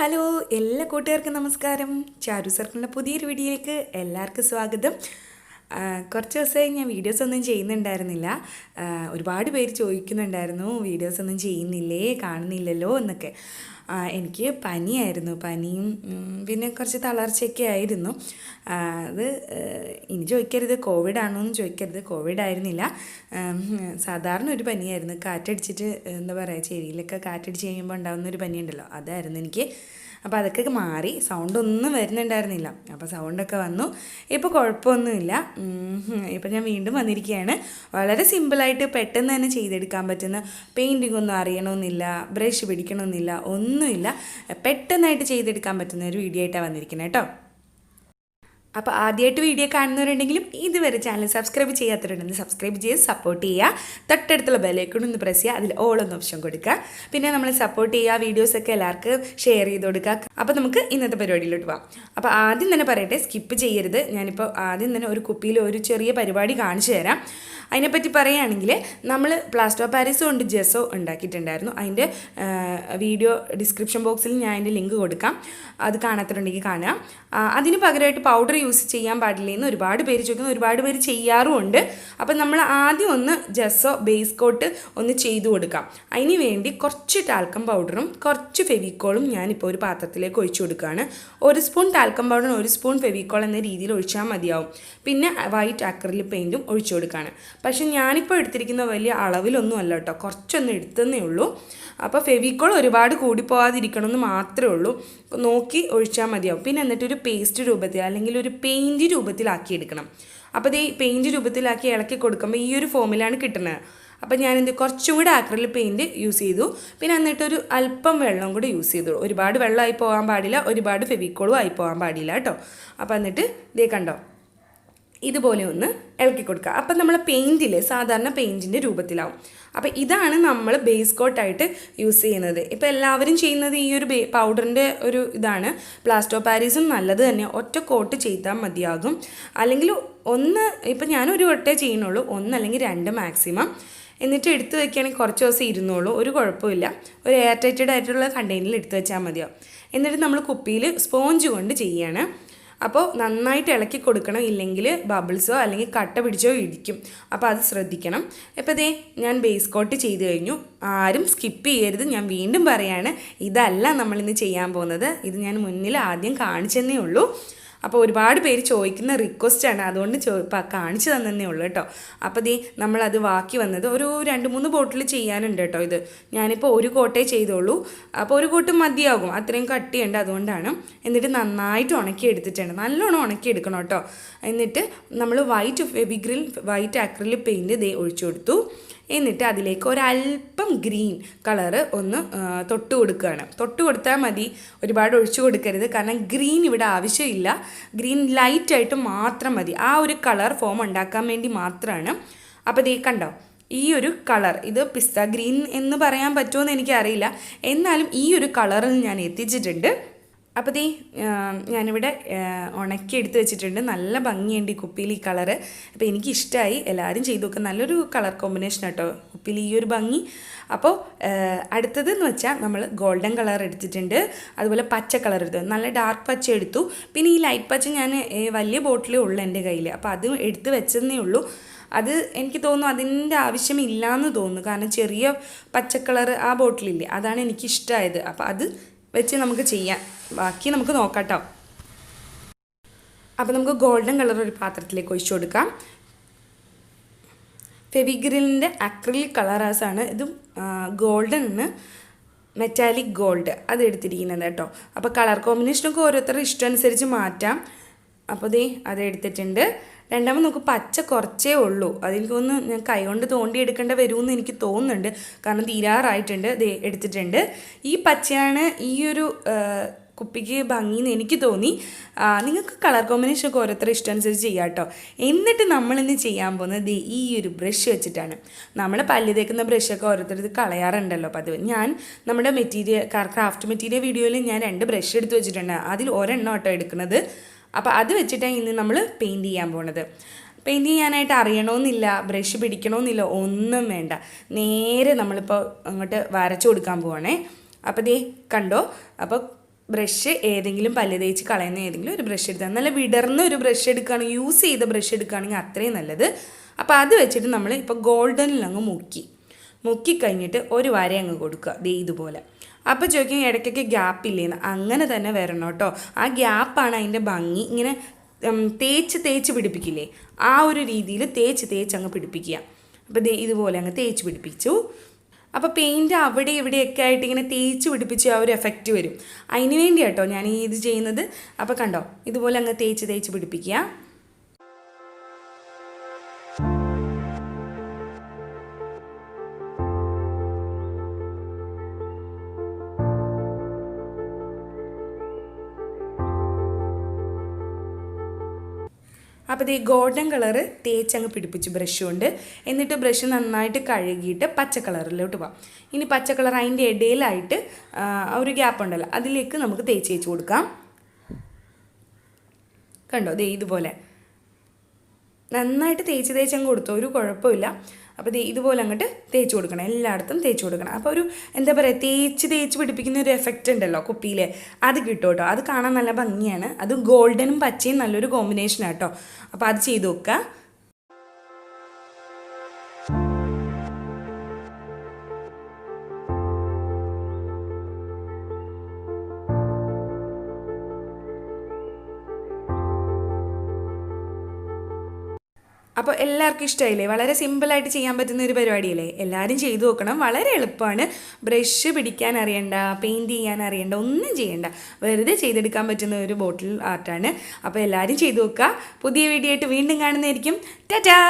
Hello എല്ലാ കൂട്ടുകാർക്കും നമസ്കാരം. ചാരു സർക്കിളിൻ്റെ പുതിയൊരു വീഡിയോയിലേക്ക് എല്ലാവർക്കും സ്വാഗതം. കുറച്ച് ദിവസമായി ഞാൻ വീഡിയോസ് ഒന്നും ചെയ്യുന്നുണ്ടായിരുന്നില്ല. ഒരുപാട് പേര് ചോദിക്കുന്നുണ്ടായിരുന്നു വീഡിയോസൊന്നും ചെയ്യുന്നില്ലേ, കാണുന്നില്ലല്ലോ എന്നൊക്കെ. എനിക്ക് പനിയായിരുന്നു, പനിയും പിന്നെ കുറച്ച് തളർച്ചയൊക്കെ ആയിരുന്നു. അത് ഇനി ചോദിക്കരുത് കോവിഡ് ആണോ എന്ന് ചോദിക്കരുത്, കോവിഡ് ആയിരുന്നില്ല. സാധാരണ ഒരു പനിയായിരുന്നു. കാറ്റടിച്ചിട്ട് എന്താ പറയുക, ചെവിയിലൊക്കെ കാറ്റടിച്ച് കഴിയുമ്പോൾ ഉണ്ടാകുന്ന ഒരു പനിയുണ്ടല്ലോ, അതായിരുന്നു എനിക്ക്. അപ്പോൾ അതൊക്കെ മാറി, സൗണ്ടൊന്നും വരുന്നുണ്ടായിരുന്നില്ല. അപ്പോൾ സൗണ്ടൊക്കെ വന്നു, ഇപ്പോൾ കുഴപ്പമൊന്നുമില്ല. ഇപ്പോൾ ഞാൻ വീണ്ടും വന്നിരിക്കുകയാണ്. വളരെ സിമ്പിളായിട്ട് പെട്ടെന്ന് തന്നെ ചെയ്തെടുക്കാൻ പറ്റുന്ന, പെയിൻറ്റിംഗ് ഒന്നും അറിയണമെന്നില്ല, ബ്രഷ് പിടിക്കണമെന്നില്ല, ഒന്നുമില്ല, പെട്ടെന്നായിട്ട് ചെയ്തെടുക്കാൻ പറ്റുന്ന ഒരു വീഡിയോ ആയിട്ടാണ് വന്നിരിക്കുന്നത് കേട്ടോ. അപ്പോൾ ആദ്യമായിട്ട് വീഡിയോ കാണുന്നവരുണ്ടെങ്കിലും ഇതുവരെ ചാനൽ സബ്സ്ക്രൈബ് ചെയ്യാത്തവരുണ്ടെങ്കിൽ സബ്സ്ക്രൈബ് ചെയ്ത് സപ്പോർട്ട് ചെയ്യുക. തൊട്ടടുത്തുള്ള ബെല്ലൈക്കൺ ഒന്ന് പ്രസ് ചെയ്യുക, അതിൽ ഓൾ ഒന്ന് ഓപ്ഷൻ കൊടുക്കുക. പിന്നെ നമ്മൾ സപ്പോർട്ട് ചെയ്യുക, വീഡിയോസൊക്കെ എല്ലാവർക്കും ഷെയർ ചെയ്ത് കൊടുക്കുക. അപ്പോൾ നമുക്ക് ഇന്നത്തെ പരിപാടിയിലോട്ട് പോകാം. അപ്പോൾ ആദ്യം തന്നെ പറയട്ടെ, സ്കിപ്പ് ചെയ്യരുത്. ഞാനിപ്പോൾ ആദ്യം തന്നെ ഒരു കുപ്പിയിൽ ഒരു ചെറിയ പരിപാടി കാണിച്ചു തരാം. അതിനെപ്പറ്റി പറയുകയാണെങ്കിൽ, നമ്മൾ പ്ലാസ്റ്റർ ഓഫ് പാരീസ് കൊണ്ട് ജെസ്സോ ഉണ്ടാക്കിയിട്ടുണ്ടായിരുന്നു. അതിൻ്റെ വീഡിയോ ഡിസ്ക്രിപ്ഷൻ ബോക്സിൽ ഞാൻ അതിൻ്റെ ലിങ്ക് കൊടുക്കാം, അത് കാണാത്തതുണ്ടെങ്കിൽ കാണുക. അതിന് പകരമായിട്ട് പൗഡർ യൂസ് ചെയ്യാൻ പാടില്ല എന്ന് ഒരുപാട് പേര് ചോദിക്കുന്നു, ഒരുപാട് പേര് ചെയ്യാറുമുണ്ട്. അപ്പം നമ്മൾ ആദ്യം ഒന്ന് ജെസ്സോ ബേസ് കോട്ട് ഒന്ന് ചെയ്തു കൊടുക്കാം. അതിന് വേണ്ടി കുറച്ച് ടാൽക്കം പൗഡറും കുറച്ച് ഫെവിക്കോളും ഞാനിപ്പോൾ ഒരു പാത്രത്തിലേക്ക് ഒഴിച്ചു കൊടുക്കുകയാണ്. 1 സ്പൂൺ ടാൽക്കം പൗഡറും 1 സ്പൂൺ ഫെവിക്കോൾ എന്ന രീതിയിൽ ഒഴിച്ചാൽ മതിയാവും. പിന്നെ വൈറ്റ് അക്രിലിക് പെയിൻറ്റും ഒഴിച്ചു കൊടുക്കുകയാണ്. പക്ഷെ ഞാനിപ്പോൾ എടുത്തിരിക്കുന്ന വലിയ അളവിലൊന്നും അല്ല കേട്ടോ, കുറച്ചൊന്നും എടുത്തതേ ഉള്ളൂ. അപ്പോൾ ഫെവിക്കോൾ ഒരുപാട് കൂടിപ്പോകാതിരിക്കണമെന്ന് മാത്രമേ ഉള്ളൂ, നോക്കി ഒഴിച്ചാൽ മതിയാവും. പിന്നെ എന്നിട്ടൊരു പേസ്റ്റ് രൂപത്തിൽ അല്ലെങ്കിൽ ഒരു പെയിൻറ്റ് രൂപത്തിലാക്കി എടുക്കണം. അപ്പോൾ ഇത് ഈ പെയിൻറ്റ് രൂപത്തിലാക്കി ഇളക്കി കൊടുക്കുമ്പോൾ ഈ ഒരു ഫോമിലാണ് കിട്ടുന്നത്. അപ്പോൾ ഞാനെന്ത് കുറച്ചും കൂടെ അക്രിലിക് പെയിൻറ്റ് യൂസ് ചെയ്തു. പിന്നെ എന്നിട്ടൊരു അല്പം വെള്ളം കൂടെ യൂസ് ചെയ്തു. ഒരുപാട് വെള്ളമായി പോകാൻ പാടില്ല, ഒരുപാട് ഫെവിക്കോളും ആയി പോകാൻ പാടില്ല കേട്ടോ. അപ്പോൾ എന്നിട്ട് ഇതേ കണ്ടോ, ഇതുപോലെ ഒന്ന് ഇളക്കി കൊടുക്കുക. അപ്പം നമ്മൾ പെയിൻറ്റിൽ സാധാരണ പെയിൻറ്റിൻ്റെ രൂപത്തിലാവും. അപ്പോൾ ഇതാണ് നമ്മൾ ബേസ് കോട്ടായിട്ട് യൂസ് ചെയ്യുന്നത്. ഇപ്പോൾ എല്ലാവരും ചെയ്യുന്നത് ഈ ഒരു പൗഡറിൻ്റെ ഒരു ഇതാണ്. പ്ലാസ്റ്റർ ഓഫ് പാരീസും നല്ലത് തന്നെ, ഒറ്റ കോട്ട് ചെയ്താൽ മതിയാകും. അല്ലെങ്കിൽ ഇപ്പം ഞാനൊരു വട്ടേ ചെയ്യുന്നുള്ളൂ, 1 അല്ലെങ്കിൽ 2 മാക്സിമം. എന്നിട്ട് എടുത്ത് വയ്ക്കുകയാണെങ്കിൽ കുറച്ച് ദിവസം ഇരുന്നോളൂ, ഒരു കുഴപ്പമില്ല. ഒരു എയർ ടൈറ്റഡ് ആയിട്ടുള്ള കണ്ടെയ്നറിൽ എടുത്ത് വെച്ചാൽ മതിയാവും. എന്നിട്ട് നമ്മൾ കുപ്പിയിൽ സ്പോഞ്ച് കൊണ്ട് ചെയ്യുകയാണ്. അപ്പോൾ നന്നായിട്ട് ഇളക്കി കൊടുക്കണം, ഇല്ലെങ്കിൽ ബബിൾസോ അല്ലെങ്കിൽ കട്ട പിടിച്ചോ ഇടിക്കും. അപ്പോൾ അത് ശ്രദ്ധിക്കണം. ഇപ്പോൾ ദേ ഞാൻ ബേസ് കോട്ട് ചെയ്ത് കഴിഞ്ഞു. ആരും സ്കിപ്പ് ചെയ്യരുത്. ഞാൻ വീണ്ടും പറയാണ്, ഇതല്ല നമ്മളിന്ന് ചെയ്യാൻ പോകുന്നത്. ഇത് ഞാൻ മുന്നിൽ ആദ്യം കാണിച്ചെന്നേ ഉള്ളൂ. അപ്പോൾ ഒരുപാട് പേര് ചോദിക്കുന്ന റിക്വസ്റ്റാണ്, അതുകൊണ്ട് കാണിച്ചു തന്നേ ഉള്ളൂ കേട്ടോ. അപ്പോൾ നമ്മളത് ബാക്കി വന്നത് ഒരു 2-3 ബോട്ടിൽ ചെയ്യാനുണ്ട് കേട്ടോ. ഇത് ഞാനിപ്പോൾ ഒരു കോട്ടേ ചെയ്തോളൂ. അപ്പോൾ ഒരു കോട്ട് മതിയാകും, അത്രയും കട്ടിയുണ്ട്, അതുകൊണ്ടാണ്. എന്നിട്ട് നന്നായിട്ട് ഉണക്കി എടുത്തിട്ടുണ്ട്, നല്ലോണം ഉണക്കി എടുക്കണം കേട്ടോ. എന്നിട്ട് നമ്മൾ വൈറ്റ് അക്രിലിക് പെയിൻറ്റ് ഒഴിച്ചു കൊടുത്തു. എന്നിട്ട് അതിലേക്ക് ഒരല്പം ഗ്രീൻ കളറ് ഒന്ന് തൊട്ട് കൊടുക്കുകയാണ്. തൊട്ട് കൊടുത്താൽ മതി, ഒരുപാട് ഒഴിച്ചു കൊടുക്കരുത്, കാരണം ഗ്രീൻ ഇവിടെ ആവശ്യമില്ല. ഗ്രീൻ ലൈറ്റായിട്ട് മാത്രം മതി, ആ ഒരു കളർ ഫോം ഉണ്ടാക്കാൻ വേണ്ടി മാത്രമാണ്. അപ്പോൾ കണ്ടോ, ഈ ഒരു കളർ, ഇത് പിസ്ത ഗ്രീൻ എന്ന് പറയാൻ പറ്റുമോ എന്ന് എനിക്കറിയില്ല, എന്നാലും ഈ ഒരു കളറിൽ ഞാൻ എത്തിച്ചിട്ടുണ്ട്. അപ്പോൾ ഞാനിവിടെ ഉണക്കി എടുത്ത് വെച്ചിട്ടുണ്ട്. നല്ല ഭംഗിയുണ്ട് ഈ കുപ്പിയിൽ ഈ കളറ്. അപ്പോൾ എനിക്കിഷ്ടമായി, എല്ലാവരും ചെയ്ത് നോക്കുക. നല്ലൊരു കളർ കോമ്പിനേഷൻ കേട്ടോ കുപ്പിയിൽ ഈ ഒരു ഭംഗി. അപ്പോൾ അടുത്തതെന്ന് വെച്ചാൽ നമ്മൾ ഗോൾഡൻ കളർ എടുത്തിട്ടുണ്ട്, അതുപോലെ പച്ച കളർ എടുത്തു, നല്ല ഡാർക്ക് പച്ച എടുത്തു. പിന്നെ ഈ ലൈറ്റ് പച്ച ഞാൻ വലിയ ബോട്ടിലേ ഉള്ളൂ എൻ്റെ കയ്യിൽ, അപ്പോൾ അത് എടുത്ത് വെച്ചതേ ഉള്ളൂ. അത് എനിക്ക് തോന്നുന്നു അതിൻ്റെ ആവശ്യമില്ലയെന്ന് തോന്നുന്നു, കാരണം ചെറിയ പച്ചക്കളർ ആ ബോട്ടിലില്ലേ, അതാണ് എനിക്കിഷ്ടമായത്. അപ്പോൾ അത് വെച്ച് നമുക്ക് ചെയ്യാം, ബാക്കി നമുക്ക് നോക്കാം കേട്ടോ. അപ്പോൾ നമുക്ക് ഗോൾഡൻ കളർ ഒരു പാത്രത്തിലേക്ക് ഒഴിച്ചു കൊടുക്കാം. ഫെവിഗ്രിലിൻ്റെ അക്രിലിക് കളറാസാണ് ഇതും, ഗോൾഡന് മെറ്റാലിക് ഗോൾഡ് അത് എടുത്തിരിക്കുന്നത് കേട്ടോ. അപ്പോൾ കളർ കോമ്പിനേഷനൊക്കെ ഓരോരുത്തരുടെ ഇഷ്ടം അനുസരിച്ച് മാറ്റാം. അപ്പോൾ അത് എടുത്തിട്ടുണ്ട്. രണ്ടാമത് നമുക്ക് പച്ച കുറച്ചേ ഉള്ളൂ, അതെനിക്കൊന്ന് ഞാൻ കൈകൊണ്ട് തോണ്ടി എടുക്കേണ്ട വരുമെന്ന് എനിക്ക് തോന്നുന്നുണ്ട്, കാരണം തീരാറായിട്ടുണ്ട്. എടുത്തിട്ടുണ്ട്. ഈ പച്ചയാണ് ഈ ഒരു കുപ്പിക്ക് ഭംഗിയെന്ന് എനിക്ക് തോന്നി. നിങ്ങൾക്ക് കളർ കോമ്പിനേഷനൊക്കെ ഓരോരുത്തരുടെ ഇഷ്ടം അനുസരിച്ച് ചെയ്യാം കേട്ടോ. എന്നിട്ട് നമ്മളിന്ന് ചെയ്യാൻ പോകുന്നത് ഈ ഒരു ബ്രഷ് വെച്ചിട്ടാണ്. നമ്മൾ പല്ല് തേക്കുന്ന ബ്രഷൊക്കെ ഓരോരുത്തർ കളയാറുണ്ടല്ലോ പതിവ്. ഞാൻ നമ്മുടെ ക്രാഫ്റ്റ് മെറ്റീരിയൽ വീഡിയോയിൽ ഞാൻ 2 ബ്രഷ് എടുത്ത് വെച്ചിട്ടുണ്ട്, അതിൽ ഒരെണ്ണം കേട്ടോ എടുക്കുന്നത്. അപ്പോൾ അത് വെച്ചിട്ടാണ് ഇന്ന് നമ്മൾ പെയിൻറ്റ് ചെയ്യാൻ പോകുന്നത്. പെയിൻറ്റ് ചെയ്യാനായിട്ട് അറിയണമെന്നില്ല, ബ്രഷ് പിടിക്കണമെന്നില്ല, ഒന്നും വേണ്ട. നേരെ നമ്മളിപ്പോൾ അങ്ങോട്ട് വരച്ചു കൊടുക്കാൻ പോവാണേ. അപ്പോൾ കണ്ടോ, അപ്പോൾ ബ്രഷ് ഏതെങ്കിലും പല്ല് തേച്ച് കളയുന്ന ഏതെങ്കിലും ഒരു ബ്രഷ് എടുത്താൽ നല്ല വിടർന്ന ഒരു ബ്രഷ് എടുക്കുകയാണെങ്കിൽ യൂസ് ചെയ്ത ബ്രഷ് എടുക്കുകയാണെങ്കിൽ അത്രയും നല്ലത്. അപ്പോൾ അത് വെച്ചിട്ട് നമ്മൾ ഇപ്പോൾ ഗോൾഡനിൽ അങ്ങ് മുക്കിക്കഴിഞ്ഞിട്ട് ഒരു വര അങ്ങ് കൊടുക്കുക ദേ ഇതുപോലെ. അപ്പോൾ ചോദിക്കും ഇടയ്ക്കൊക്കെ ഗ്യാപ്പില്ലേന്ന്, അങ്ങനെ തന്നെ വരണം കേട്ടോ. ആ ഗ്യാപ്പാണ് അതിൻ്റെ ഭംഗി. ഇങ്ങനെ തേച്ച് പിടിപ്പിക്കില്ലേ, ആ ഒരു രീതിയിൽ തേച്ച് അങ്ങ് പിടിപ്പിക്കുക. അപ്പോൾ ദേ ഇതുപോലെ അങ്ങ് തേച്ച് പിടിപ്പിച്ചു. അപ്പോൾ പെയിൻറ്റ് അവിടെ ഇവിടെയൊക്കെ ആയിട്ട് ഇങ്ങനെ തേച്ച് പിടിപ്പിച്ച് ആ ഒരു എഫക്റ്റ് വരും. അതിന് വേണ്ടി കേട്ടോ ഞാൻ ഇത് ചെയ്യുന്നത്. അപ്പോൾ കണ്ടോ, ഇതുപോലെ അങ്ങ് തേച്ച് പിടിപ്പിക്കുക. അപ്പോൾ ഈ ഗോൾഡൻ കളറ് തേച്ചങ്ങ് പിടിപ്പിച്ചു ബ്രഷ് കൊണ്ട്. എന്നിട്ട് ബ്രഷ് നന്നായിട്ട് കഴുകിയിട്ട് പച്ച കളറിലോട്ട് പോകാം. ഇനി പച്ച കളർ അതിൻ്റെ ഇടയിലായിട്ട് ഒരു ഗ്യാപ്പ് ഉണ്ടല്ലോ, അതിലേക്ക് നമുക്ക് തേച്ച് കൊടുക്കാം. കണ്ടോ, ദേ ഇതുപോലെ നന്നായിട്ട് തേച്ചങ്ങ് കൊടുത്തു, ഒരു കുഴപ്പമില്ല. അപ്പോൾ ഇതുപോലെ അങ്ങോട്ട് തേച്ച് കൊടുക്കണം, എല്ലായിടത്തും തേച്ച് കൊടുക്കണം. അപ്പോൾ ഒരു എന്താ പറയുക, തേച്ച് പിടിപ്പിക്കുന്ന ഒരു എഫക്റ്റ് ഉണ്ടല്ലോ കുപ്പിയിൽ, അത് കിട്ടും കേട്ടോ. അത് കാണാൻ നല്ല ഭംഗിയാണ്. അത് ഗോൾഡനും പച്ചയും നല്ലൊരു കോമ്പിനേഷനാണ് കേട്ടോ. അപ്പോൾ അത് ചെയ്ത് നോക്കുക. അപ്പോൾ എല്ലാവർക്കും ഇഷ്ടമായില്ലേ? വളരെ സിമ്പിളായിട്ട് ചെയ്യാൻ പറ്റുന്ന ഒരു പരിപാടിയല്ലേ? എല്ലാവരും ചെയ്തു നോക്കണം. വളരെ എളുപ്പമാണ്. ബ്രഷ് പിടിക്കാൻ അറിയണ്ട, പെയിൻറ്റ് ചെയ്യാൻ അറിയണ്ട, ഒന്നും ചെയ്യണ്ട. വെറുതെ ചെയ്തെടുക്കാൻ പറ്റുന്ന ഒരു ബോട്ടിൽ ആർട്ടാണ്. അപ്പോൾ എല്ലാവരും ചെയ്തു നോക്കുക. പുതിയ വീഡിയോ ആയിട്ട് വീണ്ടും കാണുന്നതായിരിക്കും. ടാറ്റാ.